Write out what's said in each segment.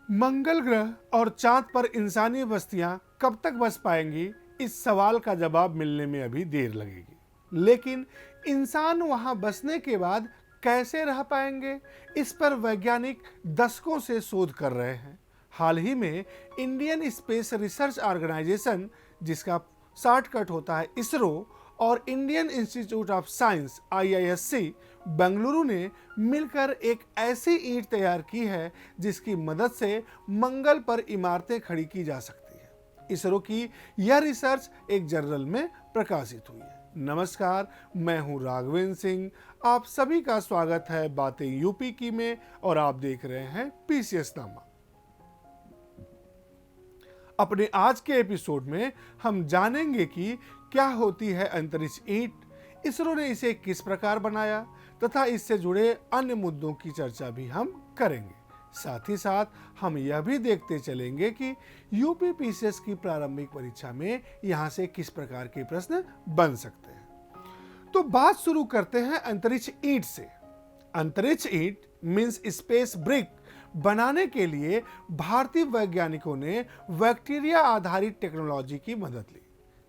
मंगल ग्रह और चांद पर इंसानी बस्तियां कब तक बस पाएंगी, इस सवाल का जवाब मिलने में अभी देर लगेगी। लेकिन इंसान वहां बसने के बाद कैसे रह पाएंगे, इस पर वैज्ञानिक दशकों से शोध कर रहे हैं। हाल ही में इंडियन स्पेस रिसर्च ऑर्गेनाइजेशन, जिसका शॉर्टकट होता है इसरो, और Indian institute of science IISc Bengaluru ने मिलकर एक ऐसी ईंट तैयार की है जिसकी मदद से मंगल पर इमारतें खड़ी की जा सकती है। इसरो की यह रिसर्च एक जर्नल में प्रकाशित हुई है। नमस्कार, मैं हूं राघवेंद्र सिंह। आप सभी का स्वागत है बातें यूपी की में, और आप देख रहे हैं PCS नामा। अपने आज के एपिसोड में हम जानेंगे कि क्या होती है अंतरिक्ष ईंट, इसरो ने इसे किस प्रकार बनाया, तथा इससे जुड़े अन्य मुद्दों की चर्चा भी हम करेंगे। साथ ही साथ हम यह भी देखते चलेंगे कि यूपी PCS की प्रारंभिक परीक्षा में यहां से किस प्रकार के प्रश्न बन सकते हैं। तो बात शुरू करते हैं अंतरिक्ष ईंट से। अंतरिक्ष ईंट मीन्स स्पेस ब्रिक बनाने के लिए भारतीय वैज्ञानिकों ने बैक्टीरिया आधारित टेक्नोलॉजी की मदद ली।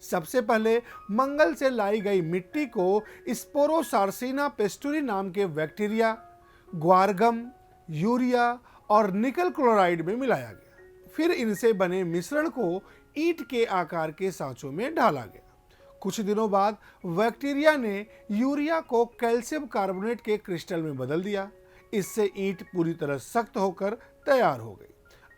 सबसे पहले मंगल से लाई गई मिट्टी को स्पोरोसार्सिना पेस्टुरी नाम के बैक्टीरिया, ग्वारगम, यूरिया और निकल क्लोराइड में मिलाया गया। फिर इनसे बने मिश्रण को ईंट के आकार के सांचों में ढाला गया। कुछ दिनों बाद बैक्टीरिया ने यूरिया को कैल्शियम कार्बोनेट के क्रिस्टल में बदल दिया। इससे ईंट पूरी तरह सख्त होकर तैयार हो गई।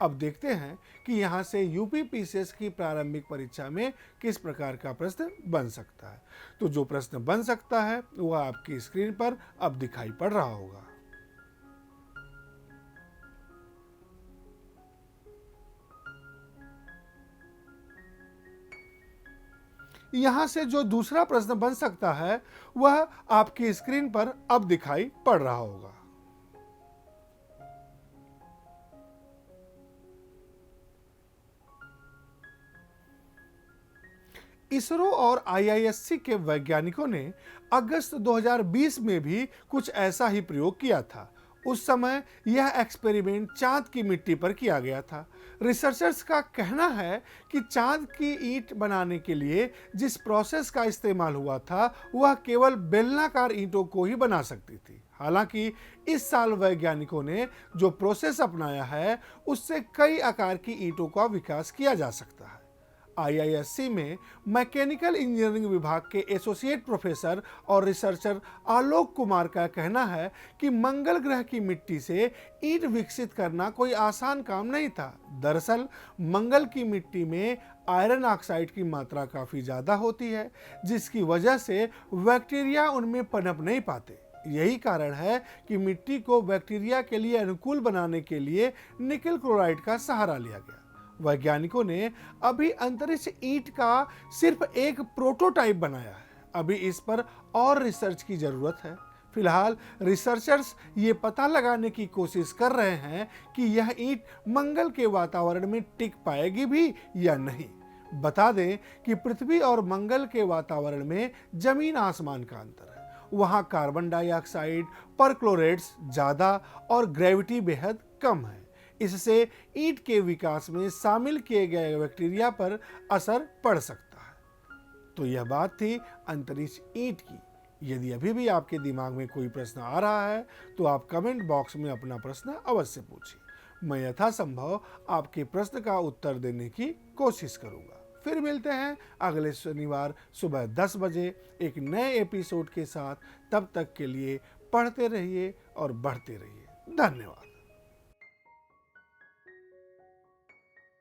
अब देखते हैं कि यहाँ से यूपी PCS की प्रारंभिक परीक्षा में किस प्रकार का प्रश्न बन सकता है। तो जो प्रश्न बन सकता है वह आपकी स्क्रीन पर अब दिखाई पड़ रहा होगा। यहाँ से जो दूसरा प्रश्न बन सकता है वह आपकी स्क्रीन पर अब दिखाई पड़ रहा होगा। इसरो और IISc के वैज्ञानिकों ने अगस्त 2020 में भी कुछ ऐसा ही प्रयोग किया था। उस समय यह एक्सपेरिमेंट चांद की मिट्टी पर किया गया था। रिसर्चर्स का कहना है कि चांद की ईंट बनाने के लिए जिस प्रोसेस का इस्तेमाल हुआ था वह केवल बेलनाकार ईंटों को ही बना सकती थी। हालांकि इस साल वैज्ञानिकों ने जो प्रोसेस अपनाया है उससे कई आकार की ईंटों का विकास किया जा सकता है। IISc में मैकेनिकल इंजीनियरिंग विभाग के एसोसिएट प्रोफेसर और रिसर्चर आलोक कुमार का कहना है कि मंगल ग्रह की मिट्टी से ईंट विकसित करना कोई आसान काम नहीं था। दरअसल मंगल की मिट्टी में आयरन ऑक्साइड की मात्रा काफ़ी ज़्यादा होती है, जिसकी वजह से बैक्टीरिया उनमें पनप नहीं पाते। यही कारण है कि मिट्टी को बैक्टीरिया के लिए अनुकूल बनाने के लिए निकल क्लोराइड का सहारा लिया गया। वैज्ञानिकों ने अभी अंतरिक्ष ईंट का सिर्फ एक प्रोटोटाइप बनाया है। अभी इस पर और रिसर्च की जरूरत है। फिलहाल रिसर्चर्स ये पता लगाने की कोशिश कर रहे हैं कि यह ईंट मंगल के वातावरण में टिक पाएगी भी या नहीं। बता दें कि पृथ्वी और मंगल के वातावरण में जमीन आसमान का अंतर है। वहाँ कार्बन डाइऑक्साइड, परक्लोरेट्स ज़्यादा और ग्रेविटी बेहद कम है। इससे ईंट के विकास में शामिल किए गए बैक्टीरिया पर असर पड़ सकता है। तो यह बात थी अंतरिक्ष ईंट की। यदि अभी भी आपके दिमाग में कोई प्रश्न आ रहा है तो आप कमेंट बॉक्स में अपना प्रश्न अवश्य पूछिए। मैं यथासंभव आपके प्रश्न का उत्तर देने की कोशिश करूंगा। फिर मिलते हैं अगले शनिवार सुबह 10 बजे एक नए एपिसोड के साथ। तब तक के लिए पढ़ते रहिए और बढ़ते रहिए। धन्यवाद।